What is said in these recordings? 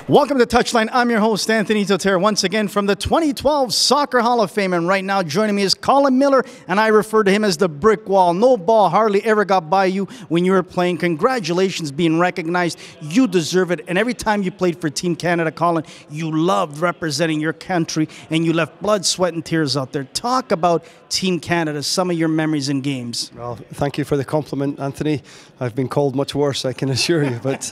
Welcome to Touchline. I'm your host, Anthony Totera, once again from the 2012 Soccer Hall of Fame. And right now joining me is Colin Miller, and I refer to him as the brick wall. No ball hardly ever got by you when you were playing. Congratulations being recognized. You deserve it. And every time you played for Team Canada, Colin, you loved representing your country, and you left blood, sweat, and tears out there. Talk about Team Canada, some of your memories in games. Well, thank you for the compliment, Anthony. I've been called much worse, I can assure you. But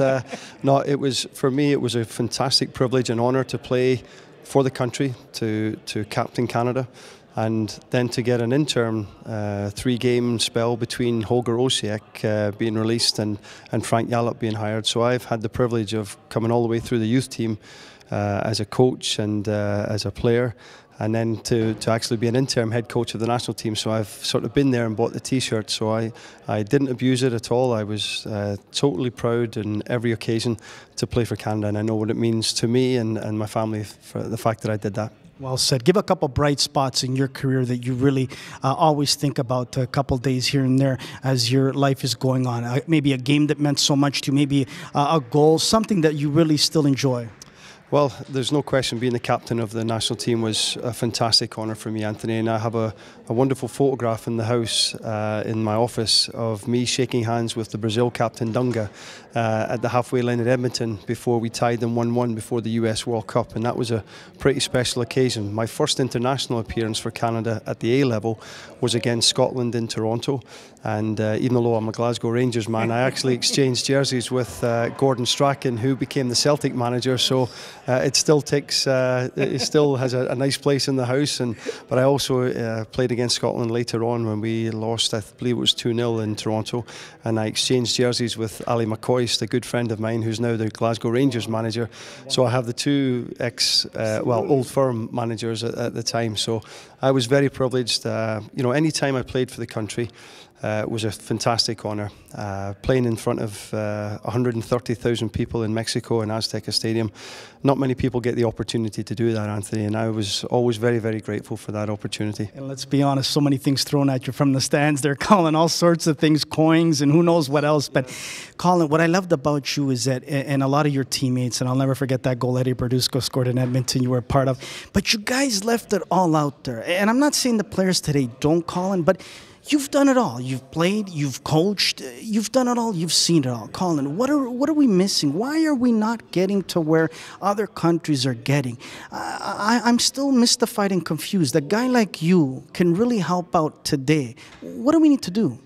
no, it was, for me, it was a fantastic privilege and honour to play for the country, to captain Canada, and then to get an interim 3-game spell between Holger Osiek being released and Frank Yallop being hired. So I've had the privilege of coming all the way through the youth team as a coach and as a player, and then to actually be an interim head coach of the national team. So I've sort of been there and bought the t-shirt. So I didn't abuse it at all. I was totally proud on every occasion to play for Canada, and I know what it means to me and my family for the fact that I did that. Well said. Give a couple bright spots in your career that you really always think about, a couple days here and there as your life is going on. Maybe a game that meant so much to you, maybe a goal, something that you really still enjoy. Well, there's no question being the captain of the national team was a fantastic honour for me, Anthony, and I have a wonderful photograph in the house in my office of me shaking hands with the Brazil captain Dunga at the halfway line at Edmonton before we tied them 1-1 before the US World Cup, and that was a pretty special occasion. My first international appearance for Canada at the A level was against Scotland in Toronto, and even though I'm a Glasgow Rangers man, I actually exchanged jerseys with Gordon Strachan, who became the Celtic manager, so it still takes, it still has a nice place in the house. But I also played against Scotland later on when we lost, I believe it was 2-0 in Toronto, and I exchanged jerseys with Ali McCoist, a good friend of mine who's now the Glasgow Rangers manager. So I have the two old firm managers at the time. So I was very privileged. You know, any time I played for the country, it was a fantastic honour. Playing in front of 130,000 people in Mexico in Azteca Stadium. Not many people get the opportunity to do that, Anthony, and I was always very, very grateful for that opportunity. And let's be honest, so many things thrown at you from the stands. They're calling all sorts of things, coins, and who knows what else. But Colin, what I loved about you is that, and a lot of your teammates, and I'll never forget that goal Eddie Berdusco scored in Edmonton you were a part of, but you guys left it all out there. And I'm not saying the players today don't, Colin, but you've done it all. You've played, you've coached, you've done it all, you've seen it all. Colin, what are we missing? Why are we not getting to where other countries are getting? I'm still mystified and confused. A guy like you can really help out today. What do we need to do?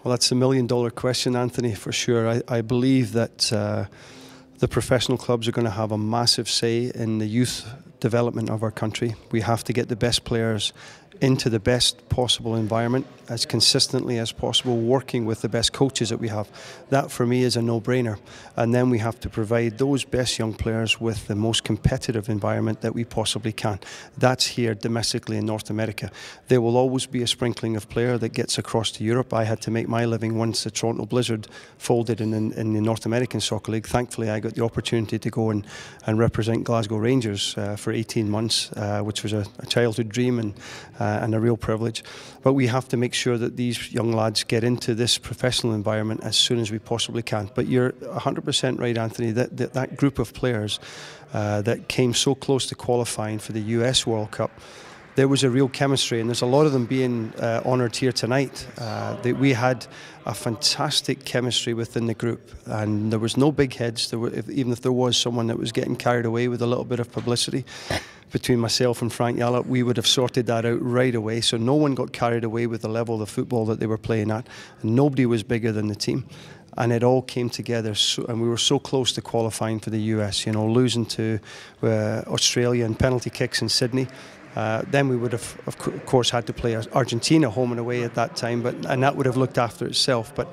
Well, that's $1 million question, Anthony, for sure. I believe that the professional clubs are going to have a massive say in the youth development of our country. We have to get the best players into the best possible environment as consistently as possible, working with the best coaches that we have. That for me is a no-brainer. And then we have to provide those best young players with the most competitive environment that we possibly can. That's here domestically in North America. There will always be a sprinkling of player that gets across to Europe. I had to make my living once the Toronto Blizzard folded in the North American Soccer League. Thankfully, I got the opportunity to go and represent Glasgow Rangers for 18 months, which was a childhood dream and a real privilege. But we have to make sure that these young lads get into this professional environment as soon as we possibly can. But you're 100% right, Anthony, that group of players that came so close to qualifying for the US World Cup, there was a real chemistry, and there's a lot of them being honoured here tonight. We had a fantastic chemistry within the group, and there was no big heads. Even if there was someone that was getting carried away with a little bit of publicity between myself and Frank Yallop, we would have sorted that out right away. So no one got carried away with the level of football that they were playing at, and nobody was bigger than the team. And it all came together, and we were so close to qualifying for the US, you know, losing to Australia in penalty kicks in Sydney. Then we would have, of course, had to play Argentina home and away at that time, and that would have looked after itself. But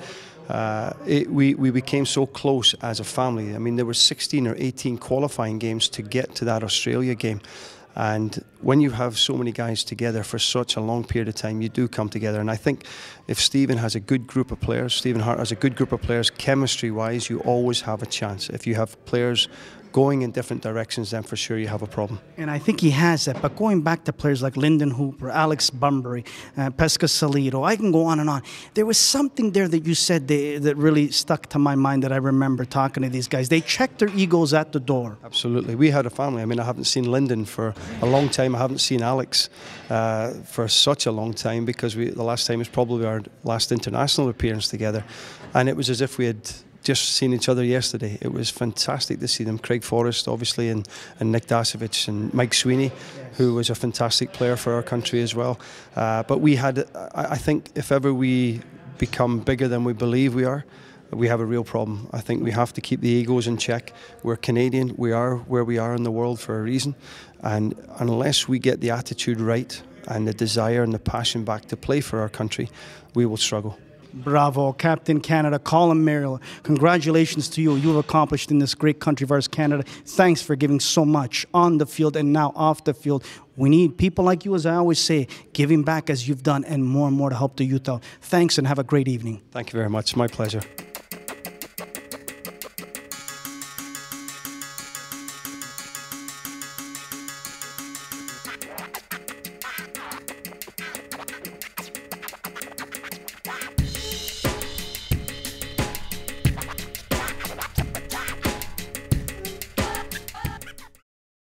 we became so close as a family. I mean, there were 16 or 18 qualifying games to get to that Australia game. And when you have so many guys together for such a long period of time, you do come together. And I think if Stephen has a good group of players, Stephen Hart has a good group of players, chemistry-wise, you always have a chance. If you have players going in different directions, then for sure you have a problem. And I think he has that. But going back to players like Lyndon Hooper, Alex Bunbury, Pesca Salido, I can go on and on. There was something there that you said that really stuck to my mind that I remember talking to these guys. They checked their egos at the door. Absolutely. We had a family. I mean, I haven't seen Lyndon for a long time. I haven't seen Alex for such a long time, because the last time was probably our last international appearance together. And it was as if we had just seen each other yesterday. It was fantastic to see them. Craig Forrest, obviously, and Nick Dasovic, and Mike Sweeney, who was a fantastic player for our country as well. But we had, I think, if ever we become bigger than we believe we are, we have a real problem. I think we have to keep the egos in check. We're Canadian. We are where we are in the world for a reason. And unless we get the attitude right and the desire and the passion back to play for our country, we will struggle. Bravo, Captain Canada, Colin Miller. Congratulations to you. You've accomplished in this great country of ours, Canada. Thanks for giving so much on the field and now off the field. We need people like you, as I always say, giving back as you've done, and more to help the youth out. Thanks, and have a great evening. Thank you very much. My pleasure.